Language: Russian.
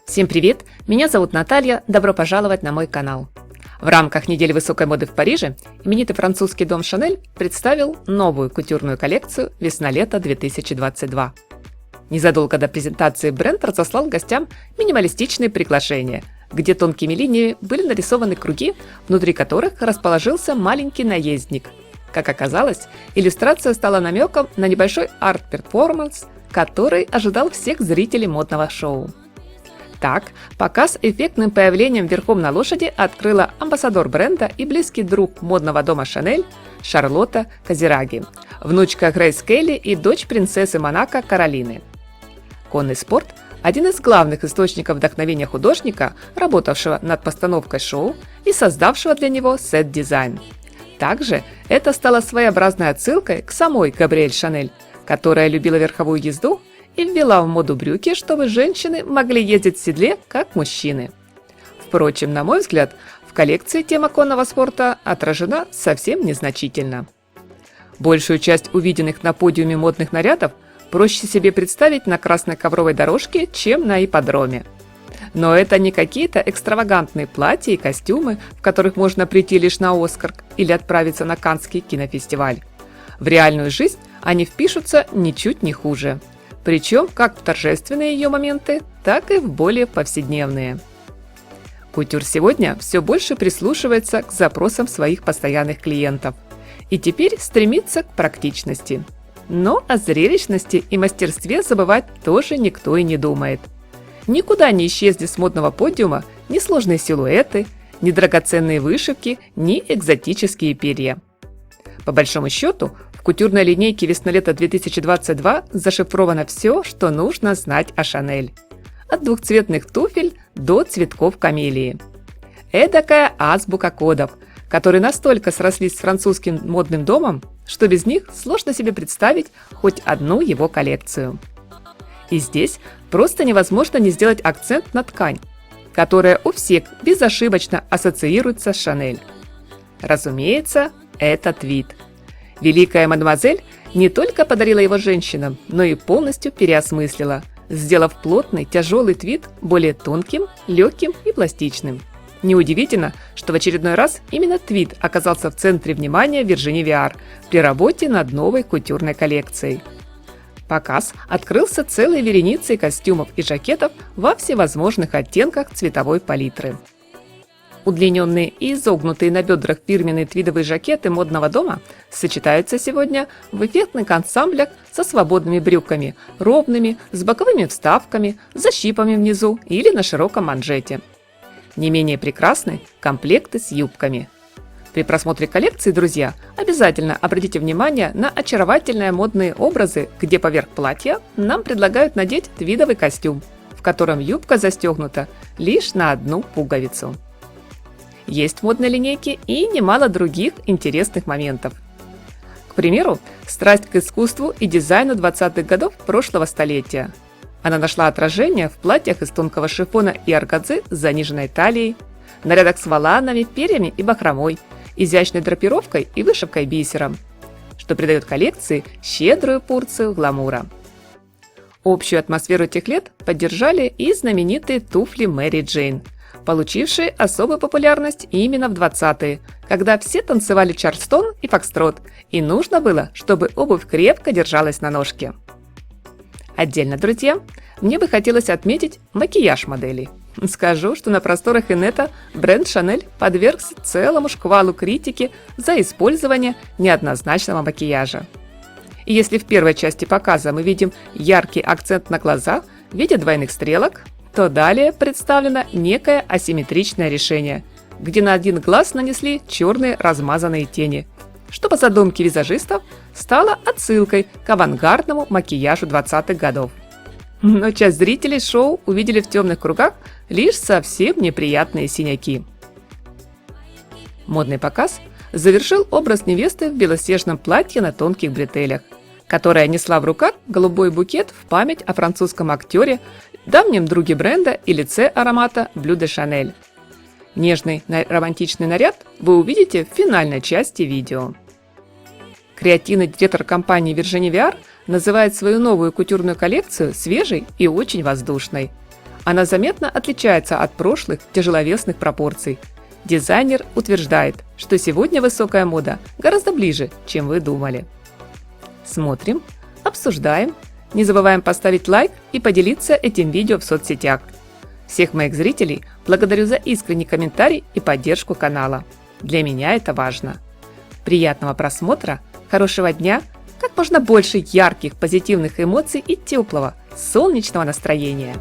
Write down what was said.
Всем привет! Меня зовут Наталья, добро пожаловать на мой канал. В рамках недели высокой моды в Париже именитый французский дом Chanel представил новую кутюрную коллекцию «Весна-лето 2022». Незадолго до презентации бренд разослал гостям минималистичные приглашения, где тонкими линиями были нарисованы круги, внутри которых расположился маленький наездник. Как оказалось, иллюстрация стала намеком на небольшой арт-перформанс, который ожидал всех зрителей модного шоу. Так, показ эффектным появлением верхом на лошади открыла амбассадор бренда и близкий друг модного дома Chanel Шарлотта Казираги, внучка Грейс Келли и дочь принцессы Монако Каролины. Конный спорт – один из главных источников вдохновения художника, работавшего над постановкой шоу и создавшего для него сет-дизайн. Также это стало своеобразной отсылкой к самой Габриэль Шанель, которая любила верховую езду и ввела в моду брюки, чтобы женщины могли ездить в седле, как мужчины. Впрочем, на мой взгляд, в коллекции тема конного спорта отражена совсем незначительно. Большую часть увиденных на подиуме модных нарядов проще себе представить на красной ковровой дорожке, чем на ипподроме. Но это не какие-то экстравагантные платья и костюмы, в которых можно прийти лишь на Оскар или отправиться на Каннский кинофестиваль. В реальную жизнь они впишутся ничуть не хуже. Причем как в торжественные ее моменты, так и в более повседневные. Кутюр сегодня все больше прислушивается к запросам своих постоянных клиентов и теперь стремится к практичности. Но о зрелищности и мастерстве забывать тоже никто и не думает. Никуда не исчезли с модного подиума ни сложные силуэты, ни драгоценные вышивки, ни экзотические перья. По большому счету, в кутюрной линейке «Весна-лето 2022» зашифровано все, что нужно знать о Chanel. От двухцветных туфель до цветков камелии. Эдакая азбука кодов, которые настолько срослись с французским модным домом, что без них сложно себе представить хоть одну его коллекцию. И здесь просто невозможно не сделать акцент на ткань, которая у всех безошибочно ассоциируется с Chanel. Разумеется, это твид. Великая мадемуазель не только подарила его женщинам, но и полностью переосмыслила, сделав плотный, тяжелый твид более тонким, легким и пластичным. Неудивительно, что в очередной раз именно твид оказался в центре внимания Виржини Виар при работе над новой кутюрной коллекцией. Показ открылся целой вереницей костюмов и жакетов во всевозможных оттенках цветовой палитры. Удлиненные и изогнутые на бедрах фирменные твидовые жакеты модного дома сочетаются сегодня в эффектных ансамблях со свободными брюками, ровными, с боковыми вставками, с защипами внизу или на широком манжете. Не менее прекрасны комплекты с юбками. При просмотре коллекции, друзья, обязательно обратите внимание на очаровательные модные образы, где поверх платья нам предлагают надеть твидовый костюм, в котором юбка застегнута лишь на одну пуговицу. Есть в модной линейке и немало других интересных моментов. К примеру, страсть к искусству и дизайну 20-х годов прошлого столетия. Она нашла отражение в платьях из тонкого шифона и органзы с заниженной талией, нарядах с воланами, перьями и бахромой, изящной драпировкой и вышивкой бисером, что придает коллекции щедрую порцию гламура. Общую атмосферу тех лет поддержали и знаменитые туфли Мэри Джейн, получившие особую популярность именно в 20-е, когда все танцевали чарльстон и фокстрот, и нужно было, чтобы обувь крепко держалась на ножке. Отдельно, друзья, мне бы хотелось отметить макияж моделей. Скажу, что на просторах инета бренд Chanel подвергся целому шквалу критики за использование неоднозначного макияжа. И если в первой части показа мы видим яркий акцент на глаза в виде двойных стрелок, то далее представлено некое асимметричное решение, где на один глаз нанесли черные размазанные тени, что по задумке визажистов стало отсылкой к авангардному макияжу 20-х годов. Но часть зрителей шоу увидели в темных кругах лишь совсем неприятные синяки. Модный показ завершил образ невесты в белоснежном платье на тонких бретелях, которая несла в руках голубой букет в память о французском актере, давнем друге бренда и лице аромата Bleu de Chanel. Нежный романтичный наряд вы увидите в финальной части видео. Креативный директор компании Виржини Виар называет свою новую кутюрную коллекцию свежей и очень воздушной. Она заметно отличается от прошлых тяжеловесных пропорций. Дизайнер утверждает, что сегодня высокая мода гораздо ближе, чем вы думали. Смотрим, обсуждаем. Не забываем поставить лайк и поделиться этим видео в соцсетях. Всех моих зрителей благодарю за искренний комментарий и поддержку канала. Для меня это важно. Приятного просмотра, хорошего дня, как можно больше ярких позитивных эмоций и теплого, солнечного настроения.